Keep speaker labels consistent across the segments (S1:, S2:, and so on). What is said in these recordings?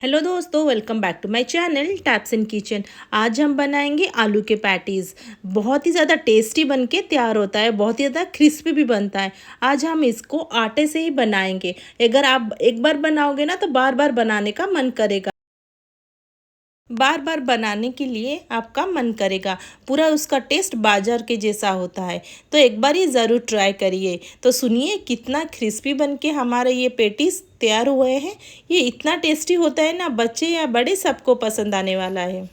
S1: Hello दोस्तों, welcome back to my channel taps in kitchen. आज हम बनाएंगे आलू के पैटीज़। बहुत ही ज़्यादा टेस्टी बनके तैयार होता है, बहुत ही ज़्यादा क्रिस्पी भी बनता है। आज हम इसको आटे से ही बनाएंगे। अगर आप एक बार बनाओगे ना तो बार बार बनाने का मन करेगा। बार बार बनाने के लिए आपका मन करेगा। पूरा उसका टेस्ट बाजार के जैसा होता है। तो एक बार ये ज़रूर ट्राई करिए। तो सुनिए कितना क्रिस्पी बनके हमारे ये पेटीज तैयार हुए हैं। ये इतना टेस्टी होता है ना, बच्चे या बड़े सबको पसंद आने वाला है।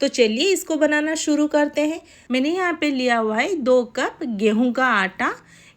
S1: तो चलिए इसको बनाना शुरू करते हैं। मैंने यहाँ पे लिया हुआ है 2 कप गेहूं का आटा।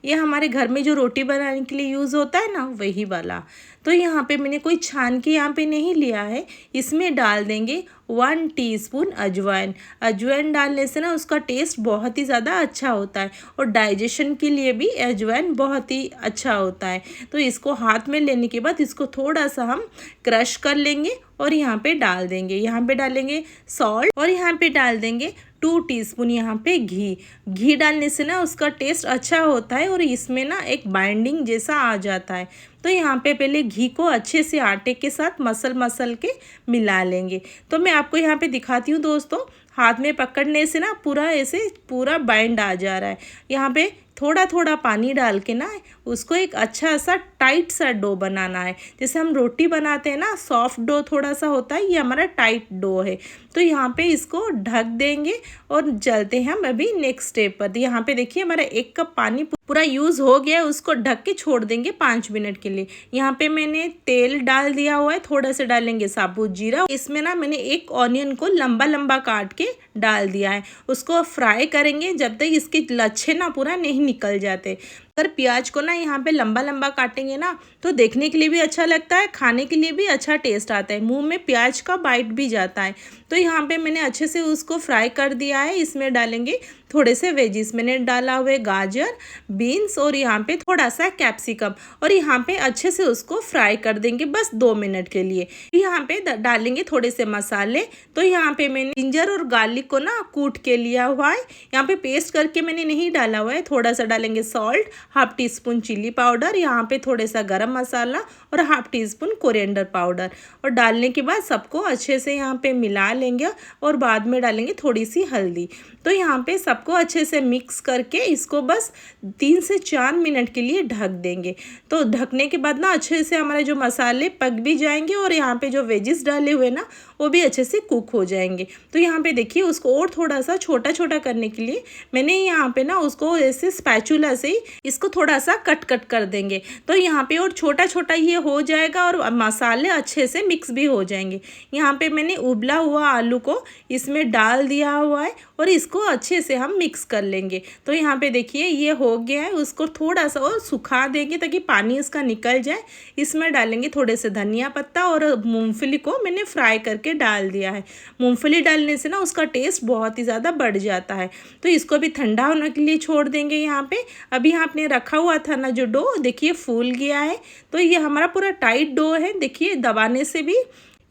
S1: ये हमारे घर में जो रोटी बनाने के लिए यूज़ होता है ना, वही वाला। तो यहाँ पे मैंने कोई छान के यहाँ पे नहीं लिया है। इसमें डाल देंगे 1 टीस्पून अजवाइन। अजवाइन डालने से ना उसका टेस्ट बहुत ही ज़्यादा अच्छा होता है और डाइजेशन के लिए भी अजवाइन बहुत ही अच्छा होता है। तो इसको हाथ में लेने के बाद इसको थोड़ा सा हम क्रश कर लेंगे और यहाँ पे डाल देंगे। यहाँ पे डालेंगे सॉल्ट और यहाँ पे डाल देंगे 2 टीस्पून यहाँ पे घी। घी डालने से ना उसका टेस्ट अच्छा होता है और इसमें ना एक बाइंडिंग जैसा आ जाता है। तो यहाँ पे पहले घी को अच्छे से आटे के साथ मसल मसल के मिला लेंगे। तो मैं आपको यहाँ पे दिखाती हूँ दोस्तों, हाथ में पकड़ने से ना पूरा ऐसे पूरा बाइंड आ जा रहा है। यहाँ पे थोड़ा थोड़ा पानी डाल के ना उसको एक अच्छा सा टाइट सा डो बनाना है। जैसे हम रोटी बनाते हैं ना, सॉफ्ट डो थोड़ा सा होता है, ये हमारा टाइट डो है। तो यहाँ पे इसको ढक देंगे और चलते हैं हम अभी नेक्स्ट स्टेप पर। यहाँ पे देखिए हमारा 1 कप पानी पूरा यूज़ हो गया है। उसको ढक के छोड़ देंगे 5 मिनट के लिए। यहाँ पे मैंने तेल डाल दिया हुआ है, थोड़ा सा डालेंगे साबुत जीरा। इसमें ना मैंने एक ऑनियन को लंबा लंबा काट के डाल दिया है। उसको फ्राई करेंगे जब तक इसके लच्छे ना पूरा नहीं निकल जाते। अगर प्याज को ना यहाँ पे लंबा लंबा काटेंगे ना तो देखने के लिए भी अच्छा लगता है, खाने के लिए भी अच्छा टेस्ट आता है, मुंह में प्याज का बाइट भी जाता है। तो यहाँ पे मैंने अच्छे से उसको फ्राई कर दिया है। इसमें डालेंगे थोड़े से वेजिस। मैंने डाला हुए गाजर, बीन्स और यहाँ पे थोड़ा सा कैप्सिकम और यहाँ पे अच्छे से उसको फ्राई कर देंगे बस 2 मिनट के लिए। यहाँ पे डालेंगे थोड़े से मसाले। तो यहाँ पे मैंने जिंजर और गार्लिक को ना कूट के लिया हुआ है। यहाँ पे पेस्ट करके मैंने नहीं डाला हुआ है। थोड़ा सा डालेंगे सॉल्ट, 1/2 टीस्पून चिली पाउडर, यहाँ पे थोड़े सा गरम मसाला और 1/2 टीस्पून कोरिएंडर पाउडर। और डालने के बाद सबको अच्छे से यहाँ पे मिला लेंगे और बाद में डालेंगे थोड़ी सी हल्दी। तो यहाँ पे सबको अच्छे से मिक्स करके इसको बस 3 से 4 मिनट के लिए ढक देंगे। तो ढकने के बाद ना अच्छे से हमारे जो मसाले पक भी जाएंगे और यहाँ पे जो वेजिस डाले हुए ना वो भी अच्छे से कुक हो जाएंगे। तो यहाँ पे देखिए उसको और थोड़ा सा छोटा छोटा करने के लिए मैंने यहाँ पे ना उसको ऐसे स्पैचुला से ही इसको थोड़ा सा कट कट कर देंगे। तो यहाँ पे और छोटा छोटा ये हो जाएगा और मसाले अच्छे से मिक्स भी हो जाएंगे। यहाँ पे मैंने उबला हुआ आलू को इसमें डाल दिया हुआ है और इसको अच्छे से हम मिक्स कर लेंगे। तो यहाँ पे देखिए ये हो गया है। उसको थोड़ा सा और सुखा देंगे ताकि पानी इसका निकल जाए। इसमें डालेंगे थोड़े से धनिया पत्ता और मूंगफली को मैंने फ्राई करके डाल दिया है। मूंगफली डालने से ना उसका टेस्ट बहुत ही ज़्यादा बढ़ जाता है। तो इसको भी ठंडा होने के लिए छोड़ देंगे। यहाँ पे अभी आपने रखा हुआ था ना जो डो, देखिए फूल गया है। तो ये हमारा पूरा टाइट डो है। देखिए दबाने से भी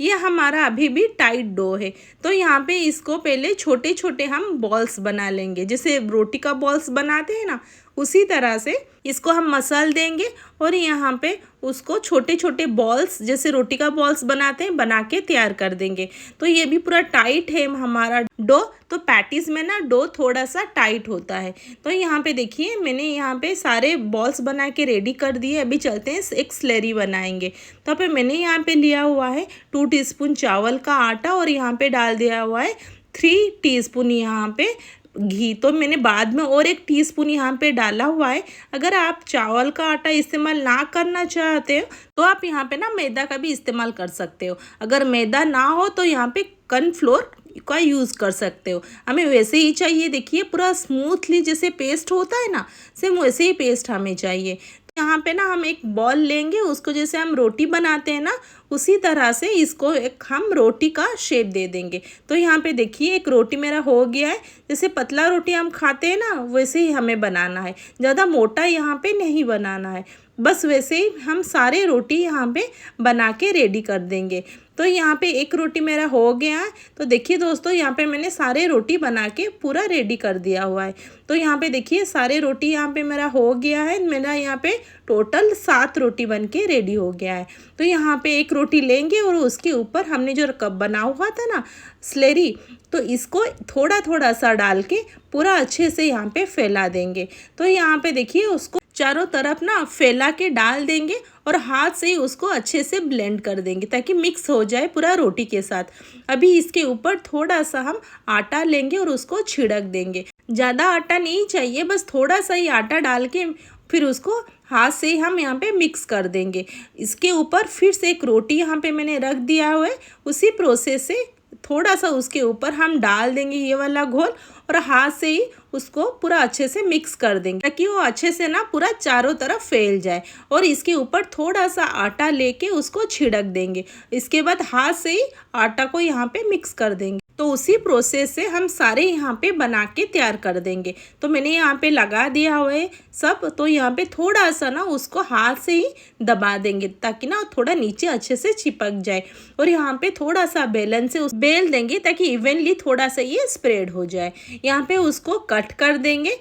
S1: ये हमारा अभी भी टाइट डो है। तो यहाँ पे इसको पहले छोटे छोटे हम बॉल्स बना लेंगे, जैसे रोटी का बॉल्स बनाते हैं ना, उसी तरह से इसको हम मसल देंगे और यहाँ पे उसको छोटे छोटे बॉल्स जैसे रोटी का बॉल्स बनाते हैं बना के तैयार कर देंगे। तो ये भी पूरा टाइट है हमारा डो। तो पैटीज में ना डो थोड़ा सा टाइट होता है। तो यहाँ पे देखिए मैंने यहाँ पे सारे बॉल्स बना के रेडी कर दिए। अभी चलते हैं एक स्लरी बनाएंगे। तो पे मैंने यहाँ पे लिया हुआ है 2 टीस्पून चावल का आटा और यहाँ पे डाल दिया हुआ है 3 टीस्पून यहाँ पे घी। तो मैंने बाद में और 1 टीस्पून यहाँ पे डाला हुआ है। अगर आप चावल का आटा इस्तेमाल ना करना चाहते हो तो आप यहाँ पे ना मैदा का भी इस्तेमाल कर सकते हो। अगर मैदा ना हो तो यहाँ पे कॉर्नफ्लोर का यूज़ कर सकते हो। हमें वैसे ही चाहिए, देखिए पूरा स्मूथली जैसे पेस्ट होता है ना, सेम वैसे ही पेस्ट हमें चाहिए। यहाँ पे ना हम एक बॉल लेंगे, उसको जैसे हम रोटी बनाते हैं ना उसी तरह से इसको एक हम रोटी का शेप दे देंगे। तो यहाँ पे देखिए एक रोटी मेरा हो गया है। जैसे पतला रोटी हम खाते हैं ना, वैसे ही हमें बनाना है, ज़्यादा मोटा यहाँ पे नहीं बनाना है। बस वैसे ही हम सारे रोटी यहाँ पे बना के रेडी कर देंगे। तो यहाँ पे एक रोटी मेरा हो गया है। तो देखिए दोस्तों, यहाँ पे मैंने सारे रोटी बना के पूरा रेडी कर दिया हुआ है। तो यहाँ पे देखिए सारे रोटी यहाँ पे मेरा हो गया है। मेरा यहाँ पे टोटल 7 रोटी बन के रेडी हो गया है। तो यहाँ पे एक रोटी लेंगे और उसके ऊपर हमने जो कप बना हुआ था ना स्लेरी, तो इसको थोड़ा थोड़ा सा डाल के पूरा अच्छे से यहाँ पे फैला देंगे। तो यहाँ पे देखिए उसको चारों तरफ ना फैला के डाल देंगे और हाथ से ही उसको अच्छे से ब्लेंड कर देंगे ताकि मिक्स हो जाए पूरा रोटी के साथ। अभी इसके ऊपर थोड़ा सा हम आटा लेंगे और उसको छिड़क देंगे। ज़्यादा आटा नहीं चाहिए, बस थोड़ा सा ही आटा डाल के फिर उसको हाथ से ही हम यहाँ पे मिक्स कर देंगे। इसके ऊपर फिर से एक रोटी यहाँ पे मैंने रख दिया हुआ है। उसी प्रोसेस से थोड़ा सा उसके ऊपर हम डाल देंगे ये वाला घोल और हाथ से ही उसको पूरा अच्छे से मिक्स कर देंगे ताकि वो अच्छे से ना पूरा चारों तरफ फैल जाए। और इसके ऊपर थोड़ा सा आटा लेके उसको छिड़क देंगे। इसके बाद हाथ से ही आटा को यहाँ पे मिक्स कर देंगे। तो उसी प्रोसेस से हम सारे यहाँ पे बना के तैयार कर देंगे। तो मैंने यहाँ पे लगा दिया हुआ है सब। तो यहाँ पे थोड़ा सा ना उसको हाथ से ही दबा देंगे ताकि ना थोड़ा नीचे अच्छे से चिपक जाए। और यहाँ पे थोड़ा सा बेलन से उस बेल देंगे ताकि इवनली थोड़ा सा ये स्प्रेड हो जाए। यहाँ पे उसको कट कर देंगे।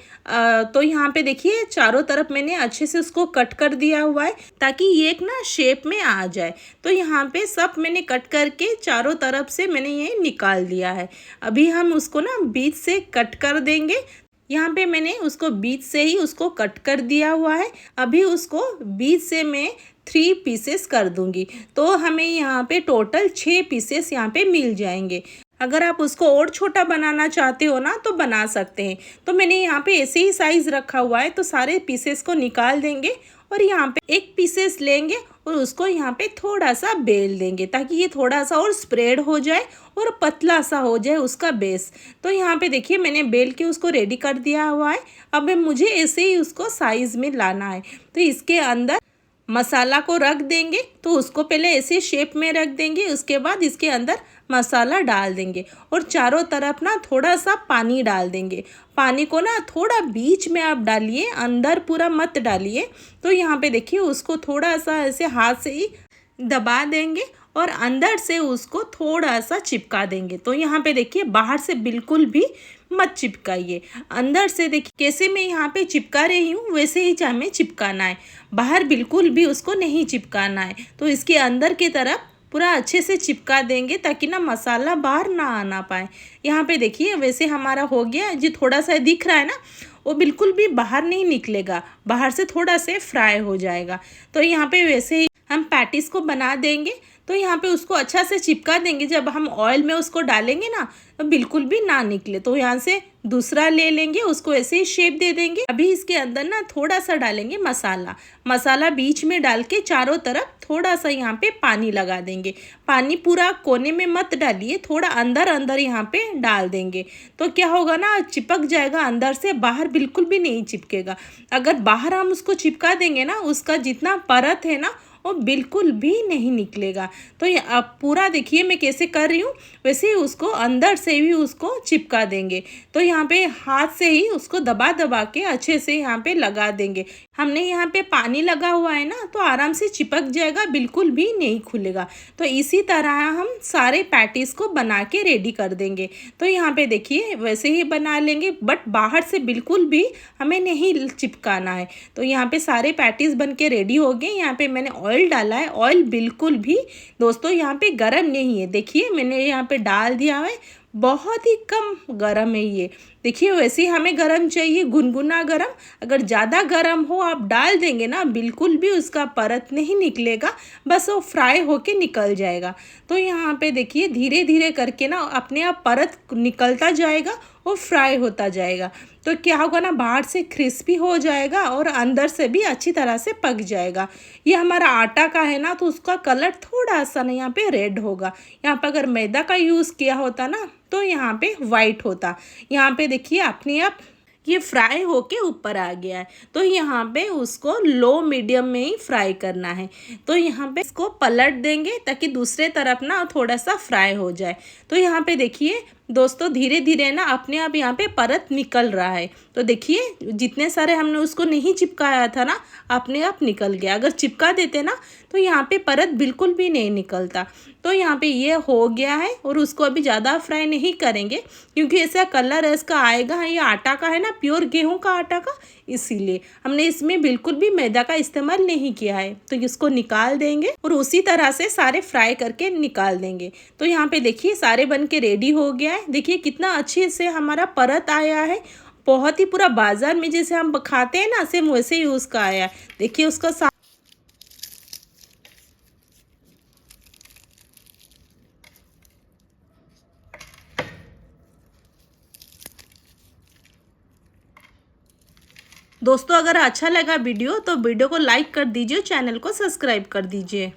S1: तो यहाँ पे देखिए चारों तरफ मैंने अच्छे से उसको कट कर दिया हुआ है ताकि ये एक ना शेप में आ जाए। तो यहाँ पे सब मैंने कट करके चारों तरफ से मैंने ये निकाल दिया है। अभी हम उसको ना बीच से कट कर देंगे। यहाँ पे मैंने उसको बीच से ही उसको कट कर दिया हुआ है। अभी उसको बीच से मैं 3 पीसेस कर दूंगी। तो हमें यहाँ पे टोटल 6 पीसेस यहाँ पे मिल जाएंगे। अगर आप उसको और छोटा बनाना चाहते हो ना तो बना सकते हैं। तो मैंने यहाँ पे ऐसे ही साइज़ रखा हुआ है। तो सारे पीसेस को निकाल देंगे और यहाँ पे एक पीसेस लेंगे और उसको यहाँ पे थोड़ा सा बेल देंगे ताकि ये थोड़ा सा और स्प्रेड हो जाए और पतला सा हो जाए उसका बेस। तो यहाँ पे देखिए मैंने बेल के उसको रेडी कर दिया हुआ है। अब मुझे ऐसे ही उसको साइज़ में लाना है। तो इसके अंदर मसाला को रख देंगे। तो उसको पहले ऐसे शेप में रख देंगे, उसके बाद इसके अंदर मसाला डाल देंगे और चारों तरफ ना थोड़ा सा पानी डाल देंगे। पानी को ना थोड़ा बीच में आप डालिए, अंदर पूरा मत डालिए। तो यहाँ पे देखिए उसको थोड़ा सा ऐसे हाथ से ही दबा देंगे और अंदर से उसको थोड़ा सा चिपका देंगे। तो यहाँ पे देखिए बाहर से बिल्कुल भी मत चिपकाइए, अंदर से देखिए कैसे मैं यहाँ पे चिपका रही हूँ वैसे ही हमें चिपकाना है। बाहर बिल्कुल भी उसको नहीं चिपकाना है। तो इसके अंदर की तरफ पूरा अच्छे से चिपका देंगे ताकि ना मसाला बाहर ना आना पाए। यहाँ पे देखिए वैसे हमारा हो गया। जो थोड़ा सा दिख रहा है ना वो बिल्कुल भी बाहर नहीं निकलेगा, बाहर से थोड़ा से फ्राई हो जाएगा। तो यहाँ पे वैसे ही हम पैटीज को बना देंगे। तो यहाँ पे उसको अच्छा से चिपका देंगे। जब हम ऑयल में उसको डालेंगे ना तो बिल्कुल भी ना निकले। तो यहाँ से दूसरा ले लेंगे, उसको ऐसे ही शेप दे देंगे। अभी इसके अंदर ना थोड़ा सा डालेंगे मसाला बीच में डाल के चारों तरफ थोड़ा सा यहाँ पे पानी लगा देंगे। पानी पूरा कोने में मत डालिए, थोड़ा अंदर अंदर यहाँ पे डाल देंगे। तो क्या होगा ना चिपक जाएगा अंदर से, बाहर बिल्कुल भी नहीं चिपकेगा। अगर बाहर हम उसको चिपका देंगे ना उसका जितना परत है ना वो बिल्कुल भी नहीं निकलेगा। तो ये अब पूरा देखिए मैं कैसे कर रही हूँ वैसे ही उसको अंदर से भी उसको चिपका देंगे। तो यहाँ पे हाथ से ही उसको दबा दबा के अच्छे से यहाँ पे लगा देंगे। हमने यहाँ पे पानी लगा हुआ है ना तो आराम से चिपक जाएगा, बिल्कुल भी नहीं खुलेगा। तो इसी तरह हम सारे पैटीज को बना के रेडी कर देंगे। तो यहाँ पे देखिए वैसे ही बना लेंगे बट बाहर से बिल्कुल भी हमें नहीं चिपकाना है। तो यहाँ पे सारे पैटीज बन के रेडी हो गए। यहाँ पे मैंने ऑयल डाला है। ऑयल बिल्कुल भी दोस्तों यहाँ पे गरम नहीं है। देखिए मैंने यहाँ पे डाल दिया है, बहुत ही कम गरम है ये। देखिए वैसे ही हमें गरम चाहिए, गुनगुना गरम। अगर ज़्यादा गरम हो आप डाल देंगे ना बिल्कुल भी उसका परत नहीं निकलेगा, बस वो फ्राई होके निकल जाएगा। तो यहाँ पे देखिए धीरे धीरे करके ना अपने आप परत निकलता जाएगा, वो फ्राई होता जाएगा। तो क्या होगा ना बाहर से क्रिस्पी हो जाएगा और अंदर से भी अच्छी तरह से पक जाएगा। ये हमारा आटा का है ना तो उसका कलर थोड़ा सा ना यहाँ पे रेड होगा। यहाँ पे अगर मैदा का यूज़ किया होता ना तो यहाँ पे वाइट होता। यहाँ पे देखिए अपने आप ये फ्राई होके ऊपर आ गया है। तो यहाँ पे उसको लो मीडियम में ही फ्राई करना है। तो यहाँ पे इसको पलट देंगे ताकि दूसरे तरफ ना थोड़ा सा फ्राई हो जाए। तो यहाँ पे देखिए दोस्तों, धीरे धीरे ना अपने आप यहाँ पे परत निकल रहा है। तो देखिए जितने सारे हमने उसको नहीं चिपकाया था ना, अपने आप निकल गया। अगर चिपका देते ना तो यहाँ पे परत बिल्कुल भी नहीं निकलता। तो यहाँ पे ये हो गया है और उसको अभी ज़्यादा फ्राई नहीं करेंगे क्योंकि ऐसा कलर इसका आएगा। ये आटा का है ना, प्योर गेहूं का आटा का, इसीलिए हमने इसमें बिल्कुल भी मैदा का इस्तेमाल नहीं किया है। तो इसको निकाल देंगे और उसी तरह से सारे फ्राई करके निकाल देंगे। तो यहाँ पे देखिए सारे बन के रेडी हो गया है। देखिए कितना अच्छे से हमारा परत आया है, बहुत ही पूरा बाजार में जैसे हम खाते हैं ना, सेम वैसे ही उसका आया है। देखिए उसका दोस्तों, अगर अच्छा लगा वीडियो तो वीडियो को लाइक कर दीजिए, चैनल को सब्सक्राइब कर दीजिए।